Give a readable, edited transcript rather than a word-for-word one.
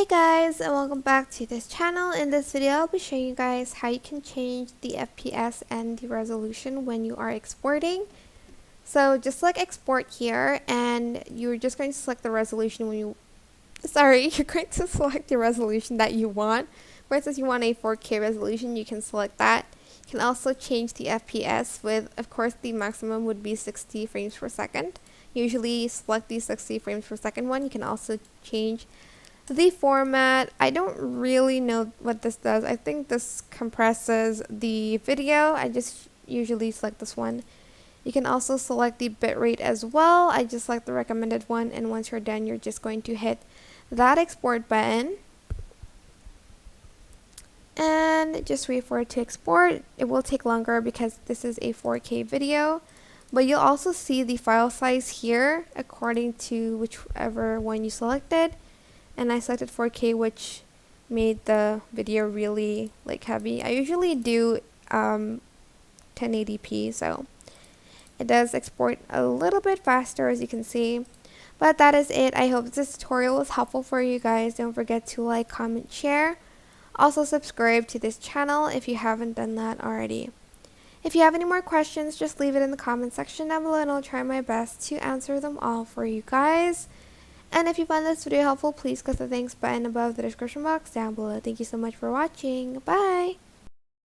Guys, and welcome back to this channel. In this video I'll be showing you guys how you can change the FPS and the resolution when you are exporting. So just select export here, and you're just going to select the resolution you're going to select the resolution that you want. For instance, you want a 4K resolution, you can select that. You can also change the FPS with, of course, the maximum would be 60 frames per second. Usually select the 60 frames per second one. You can also change the format. I don't really know what this does. I think this compresses the video. I just usually select this one. You can also select the bitrate as well. I just select the recommended one, and once you're done, you're just going to hit that export button and just wait for it to export. It will take longer because this is a 4K video, but you'll also see the file size here according to whichever one you selected. And I selected 4K, which made the video really heavy. I usually do 1080p, so it does export a little bit faster, as you can see. But that is it. I hope this tutorial was helpful for you guys. Don't forget to like, comment, share. Also subscribe to this channel if you haven't done that already. If you have any more questions, just leave it in the comment section down below and I'll try my best to answer them all for you guys. And if you found this video helpful, please click the thanks button above the description box down below. Thank you so much for watching. Bye!